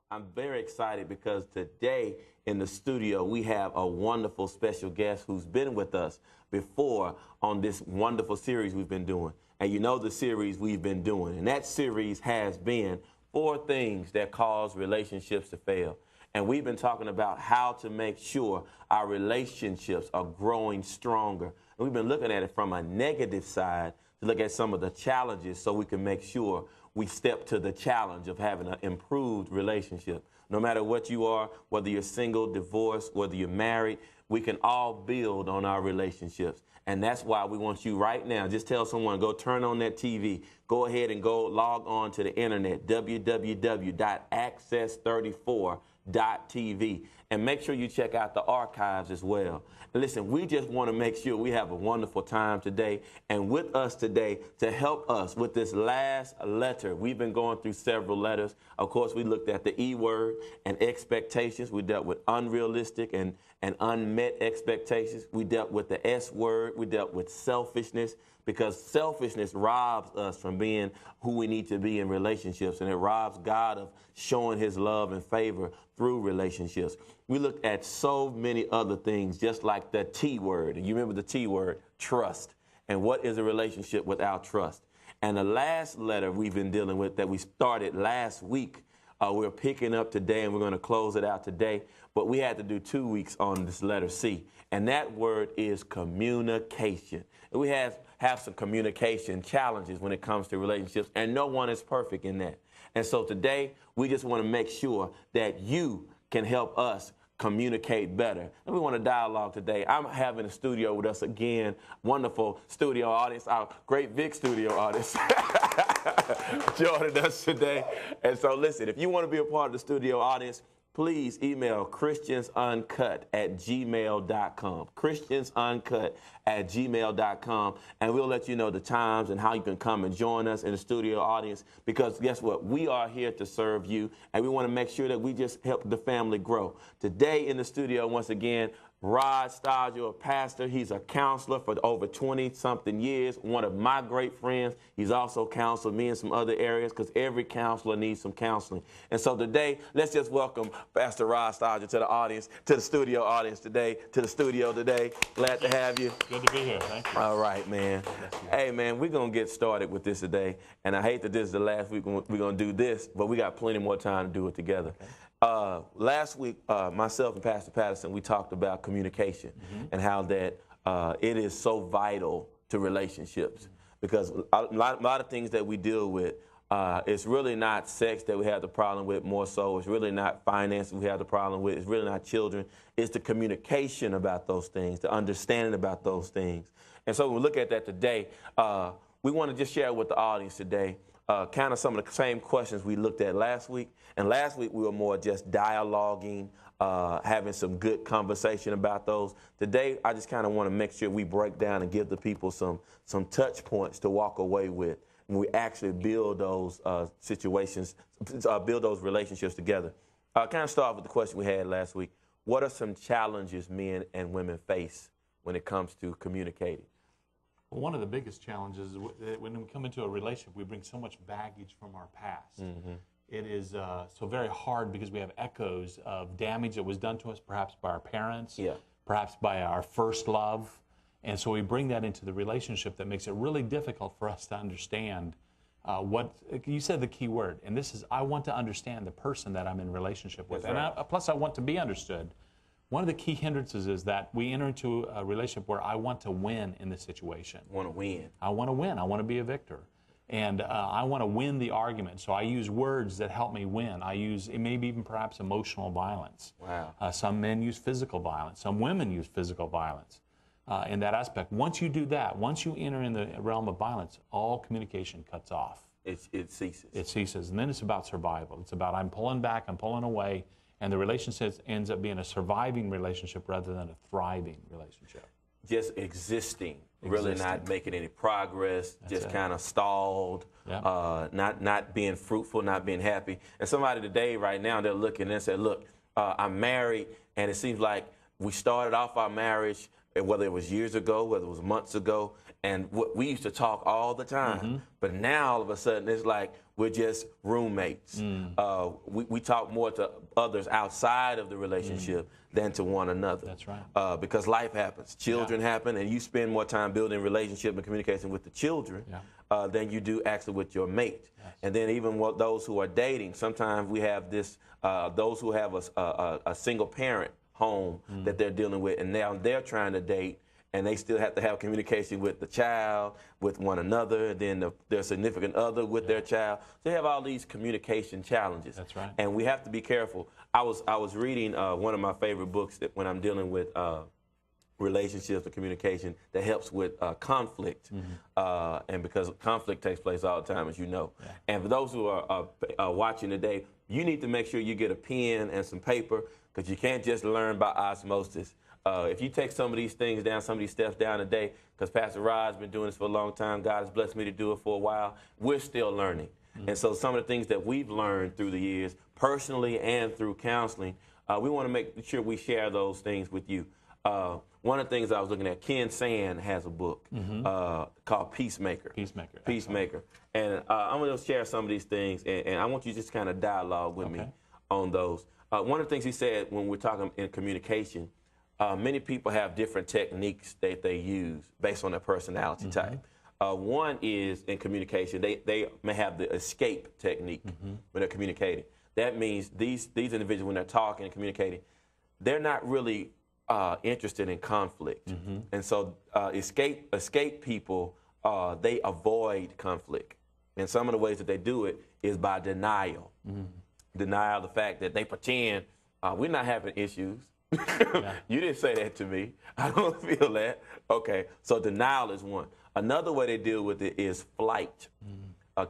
I'm very excited because today in the studio we have a wonderful special guest who's been with us before on this wonderful series we've been doing. And you know the series we've been doing. And that series has been 4 things that cause relationships to fail. And we've been talking about how to make sure our relationships are growing stronger. And we've been looking at it from a negative side to look at some of the challenges so we can make sure we step to the challenge of having an improved relationship. No matter what you are, whether you're single, divorced, whether you're married, we can all build on our relationships. And that's why we want you right now, just tell someone, go turn on that TV. Go ahead and go log on to the internet, www.access34.tv. And make sure you check out the archives as well. And listen, we just want to make sure we have a wonderful time today. And with us today to help us with this last letter, we've been going through several letters. Of course, we looked at the E word and expectations. We dealt with unrealistic and unmet expectations. We dealt with the S word. We dealt with selfishness, because selfishness robs us from being who we need to be in relationships, and it robs God of showing his love and favor through relationships. We looked at so many other things, just like the T word. And you remember the T word, trust. And what is a relationship without trust? And the last letter we've been dealing with that we started last week, we're picking up today, and we're going to close it out today. But we had to do 2 weeks on this letter C. And that word is communication. And we have some communication challenges when it comes to relationships, and no one is perfect in that. And so today, we just want to make sure that you can help us communicate better. And we want to dialogue today. I'm having a studio with us again, wonderful studio audience, our great big studio audience joining us today. And so listen, if you want to be a part of the studio audience, please email christiansuncut@gmail.com. christiansuncut@gmail.com. And we'll let you know the times and how you can come and join us in the studio audience. Because guess what? We are here to serve you. And we want to make sure that we just help the family grow. Today in the studio, once again, Rod Stodger, a pastor. He's a counselor for over 20-something years, one of my great friends. He's also counseled me in some other areas, because every counselor needs some counseling. And so today, let's just welcome Pastor Rod Stodger to the audience, to the studio audience today, to the studio today. Glad to have you. Good to be here. Thank you. All right, man. Hey, man, we're going to get started with this today. And I hate that this is the last week we're going to do this, but we got plenty more time to do it together. Okay. Last week, myself and Pastor Patterson, we talked about communication and how that it is so vital to relationships, because a lot of things that we deal with, it's really not sex that we have the problem with more so. It's really not finances we have the problem with. It's really not children. It's the communication about those things, the understanding about those things. And so when we look at that today, we want to just share with the audience today kind of some of the same questions we looked at last week. And last week we were more just dialoguing, having some good conversation about those. Today I just kind of want to make sure we break down and give the people some touch points to walk away with when we actually build those build those relationships together. Kind of start with the question we had last week. What are some challenges men and women face when it comes to communicating? Well, one of the biggest challenges is when we come into a relationship, we bring so much baggage from our past. It is so very hard, because we have echoes of damage that was done to us, perhaps by our parents, perhaps by our first love. And so we bring that into the relationship. That makes it really difficult for us to understand what you said, the key word. And this is, I want to understand the person that I'm in relationship with. That's right. Plus I want to be understood. One of the key hindrances is that we enter into a relationship where I want to win in the situation. Want to win. I want to win. I want to be a victor. And I want to win the argument. So I use words that help me win. I use maybe even perhaps emotional violence. Wow. Some men use physical violence. Some women use physical violence in that aspect. Once you do that, once you enter in the realm of violence, all communication cuts off. It ceases. It ceases. And then it's about survival. It's about I'm pulling back, I'm pulling away. And the relationship ends up being a surviving relationship rather than a thriving relationship. Just existing. Really not making any progress, just kind of stalled, not being fruitful, not being happy. And somebody today, right now, they're looking and say, look, I'm married, and it seems like we started off our marriage, whether it was years ago, whether it was months ago, and we used to talk all the time. But now all of a sudden it's like we're just roommates. We talk more to others outside of the relationship than to one another. That's right. Because life happens, children happen, and you spend more time building relationship and communication with the children than you do actually with your mate. Yes. And then even those who are dating, sometimes we have this, those who have a single parent home that they're dealing with, and now they're trying to date, and they still have to have communication with the child, with one another, and then their significant other with their child. So they have all these communication challenges. That's right. And we have to be careful. I was reading one of my favorite books that when I'm dealing with relationships and communication that helps with conflict, and because conflict takes place all the time, as you know. And for those who are watching today, you need to make sure you get a pen and some paper, because you can't just learn by osmosis. If you take some of these things down, some of these steps down today, because Pastor Rod's been doing this for a long time, God has blessed me to do it for a while, we're still learning. And so some of the things that we've learned through the years, personally and through counseling, we want to make sure we share those things with you. One of the things I was looking at, Ken Sand has a book called Peacemaker. Peacemaker. And I'm going to share some of these things, and I want you to just kind of dialogue with me on those. One of the things he said when we're talking in communication, many people have different techniques that they use based on their personality type. One is in communication, they may have the escape technique when they're communicating. That means these individuals, when they're talking and communicating, they're not really interested in conflict. And so escape people, they avoid conflict. And some of the ways that they do it is by denial. Denial of the fact that they pretend we're not having issues. You didn't say that to me. I don't feel that. Okay, so denial is one. Another way they deal with it is flight.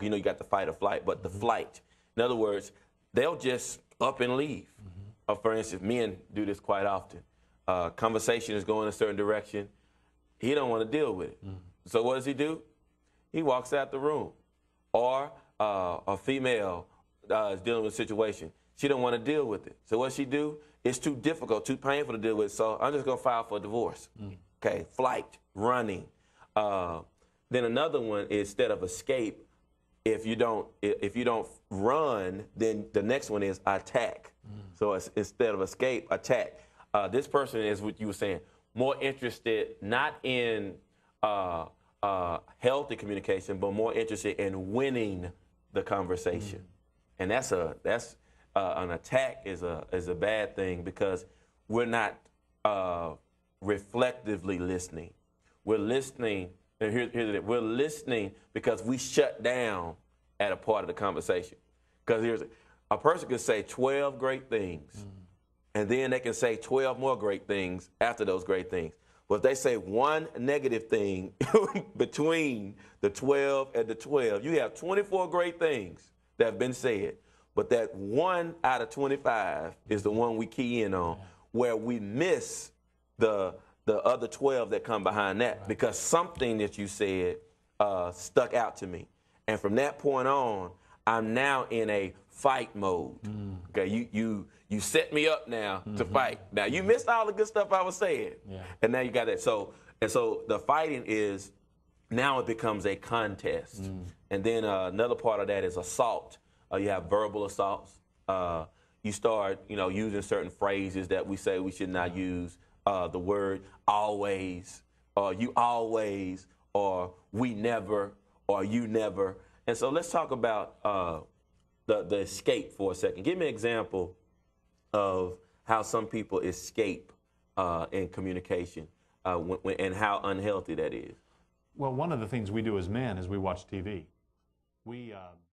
You know, you got the fight or flight, but the flight. In other words, they'll just up and leave. For instance, men do this quite often. Conversation is going a certain direction. He don't want to deal with it. So what does he do? He walks out the room. Or a female is dealing with a situation. She don't want to deal with it. So what she do? It's too difficult, too painful to deal with, so I'm just going to file for a divorce. Okay, flight, running. Then another one is, instead of escape, if you don't run, then the next one is attack. So it's, instead of escape, attack. This person is, what you were saying, more interested not in healthy communication, but more interested in winning the conversation. And that's an attack is a bad thing, because we're not reflectively listening. We're listening, and here's it. We're listening because we shut down at a part of the conversation. Because a person can say 12 great things, and then they can say 12 more great things after those great things. But if they say one negative thing between the 12 and the 12, you have 24 great things that have been said. But that one out of 25 is the one we key in on, where we miss the other 12 that come behind that, because something that you said stuck out to me. And from that point on, I'm now in a fight mode. Okay, you set me up now to fight. Now you missed all the good stuff I was saying, and now you got that. So the fighting is, now it becomes a contest. And then another part of that is assault. You have verbal assaults. You start, using certain phrases that we say we should not use. The word always, or you always, or we never, or you never. And so let's talk about the escape for a second. Give me an example of how some people escape in communication and how unhealthy that is. Well, one of the things we do as men is we watch TV. We